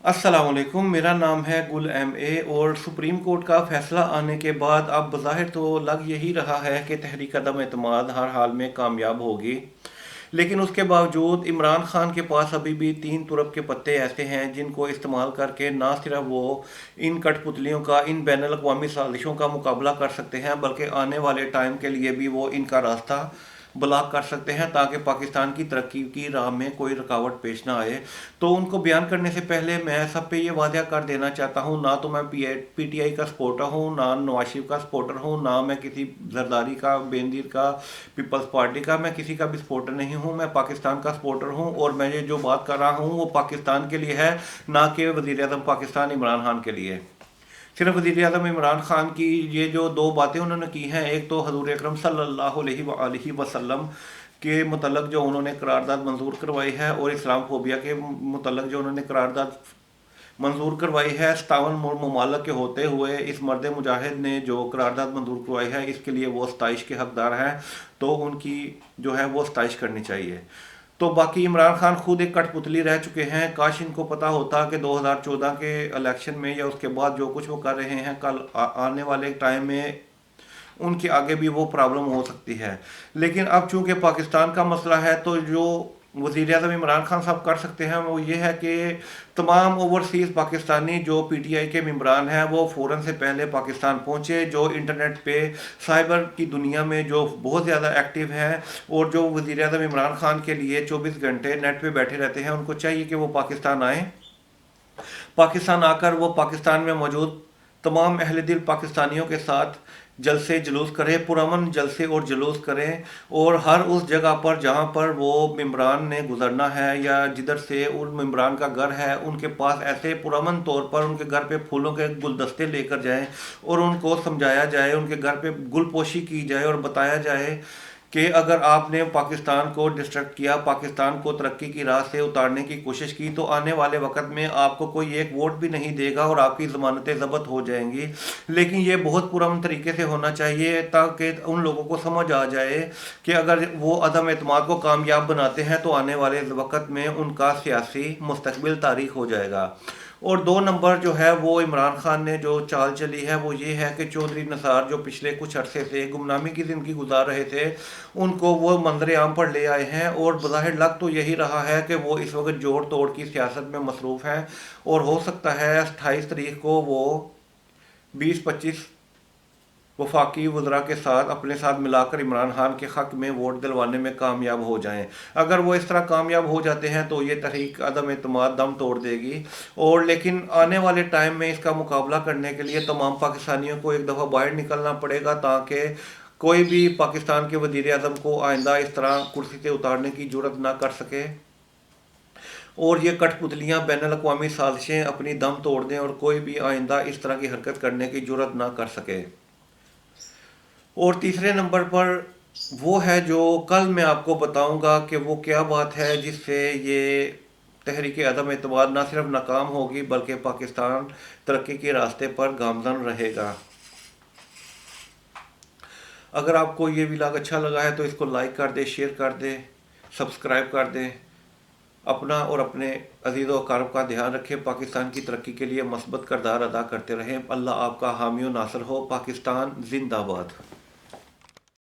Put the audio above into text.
अस्सलाम वालेकुम। मेरा नाम है गुल एम ए और सुप्रीम कोर्ट का फैसला आने के बाद अब बज़ाहिर तो लग यही रहा है कि तहरीक अदम एतमाद हर हाल में कामयाब होगी। लेकिन उसके बावजूद इमरान खान के पास अभी भी तीन तुरप के पत्ते ऐसे हैं जिनको इस्तेमाल करके ना सिर्फ वो इन कठपुतलियों का, इन बैन अवी साजिशों का मुकाबला कर सकते हैं, बल्कि आने वाले टाइम के लिए भी वो इनका रास्ता ब्लॉक कर सकते हैं ताकि पाकिस्तान की तरक्की की राह में कोई रुकावट पेश ना आए। तो उनको बयान करने से पहले मैं सब पे ये वादा कर देना चाहता हूँ, ना तो मैं पीटीआई का सपोर्टर हूँ, ना नवाज शरीफ का सपोर्टर हूँ, ना मैं किसी जरदारी का, बेनजीर का, पीपल्स पार्टी का, मैं किसी का भी सपोर्टर नहीं हूँ। मैं पाकिस्तान का सपोर्टर हूँ और मैं ये जो बात कर रहा हूँ वो पाकिस्तान के लिए है, ना कि वज़ीर आज़म पाकिस्तान इमरान खान के लिए। सिर्फ वज़ीर आज़म इमरान खान की ये जो दो बातें उन्होंने की हैं, एक तो हज़ूर अकरम सल्लल्लाहु अलैहि वसल्लम के मतलब जो उन्होंने करारदाद मंजूर करवाई है और इस्लाम फोबिया के मतलब जो उन्होंने करारदाद मंजूर करवाई है, 57 ममालक के होते हुए इस मर्द मुजाहिद ने जो करारदाद मंजूर करवाई है, इसके लिए वो सताइश के हकदार हैं। तो उनकी जो है वो सताइश करनी चाहिए। तो बाकी इमरान खान खुद एक कठपुतली रह चुके हैं। काश इनको पता होता कि 2014 के इलेक्शन में या उसके बाद जो कुछ वो कर रहे हैं, कल आने वाले टाइम में उनके आगे भी वो प्रॉब्लम हो सकती है। लेकिन अब चूंकि पाकिस्तान का मसला है, तो जो वज़ीर आज़म इमरान खान साहब कर सकते हैं वो ये है कि तमाम ओवरसीज़ पाकिस्तानी जो पीटीआई के मेंबरान हैं वो फ़ौरन से पहले पाकिस्तान पहुँचे, जो इंटरनेट पे साइबर की दुनिया में जो बहुत ज़्यादा एक्टिव हैं और जो वज़ीर आज़म इमरान खान के लिए 24 घंटे नेट पे बैठे रहते हैं, उनको चाहिए कि वो पाकिस्तान आएँ। पाकिस्तान आकर वो पाकिस्तान में मौजूद तमाम अहले दिल पाकिस्तानियों के साथ जलसे जुलूस करें, पुरअमन जलसे और जुलूस करें, और हर उस जगह पर जहाँ पर वो मेंबरान ने गुजरना है या जिधर से उन मेंबरान का घर है, उनके पास ऐसे पुरअमन तौर पर उनके घर पे फूलों के गुलदस्ते लेकर जाएं और उनको समझाया जाए, उनके घर पे गुलपोशी की जाए और बताया जाए कि अगर आपने पाकिस्तान को डिस्ट्रक्ट किया, पाकिस्तान को तरक्की की राह से उतारने की कोशिश की, तो आने वाले वक्त में आपको कोई एक वोट भी नहीं देगा और आपकी ज़मानतें ज़ब्त हो जाएंगी। लेकिन ये बहुत पुरअमन तरीके से होना चाहिए ताकि उन लोगों को समझ आ जाए कि अगर वो अदम एतमाद को कामयाब बनाते हैं तो आने वाले वक्त में उनका सियासी मुस्तकबिल तारीख हो जाएगा। और दो नंबर जो है वो इमरान खान ने जो चाल चली है वो ये है कि चौधरी निसार जो पिछले कुछ अरसे से गुमनामी की ज़िंदगी गुजार रहे थे, उनको वो मंजर आम पर ले आए हैं और बज़ाहिर लग तो यही रहा है कि वो इस वक्त जोड़ तोड़ की सियासत में मसरूफ़ हैं। और हो सकता है 28 तारीख को वो 20-25 वफाकी वज़रा के साथ अपने साथ मिलाकर इमरान खान के हक़ में वोट दिलवाने में कामयाब हो जाएं। अगर वो इस तरह कामयाब हो जाते हैं तो ये तहरीक अदम एतमाद दम तोड़ देगी। और लेकिन आने वाले टाइम में इसका मुकाबला करने के लिए तमाम पाकिस्तानियों को एक दफ़ा बाहर निकलना पड़ेगा ताकि कोई भी पाकिस्तान के वज़ीर आज़म को आइंदा इस तरह कुर्सी से उतारने की जुर्रत ना कर सके और ये कठपुतलियाँ, बैन अवी साजिशें अपनी दम तोड़ दें और कोई भी आइंदा इस तरह की हरकत करने की जुर्रत ना कर सके। और तीसरे नंबर पर वो है जो कल मैं आपको बताऊंगा कि वो क्या बात है जिससे ये तहरीक अदम एतमाद ना सिर्फ नाकाम होगी बल्कि पाकिस्तान तरक्की के रास्ते पर गामजन रहेगा। अगर आपको ये व्लॉग अच्छा लगा है तो इसको लाइक कर दे, शेयर कर दे, सब्सक्राइब कर दे। अपना और अपने अजीज़ व अक़ारिब का ध्यान रखें। पाकिस्तान की तरक्की के लिए मस्बत किरदार अदा करते रहें। अल्लाह आपका हामी व नासर हो। पाकिस्तान जिंदाबाद।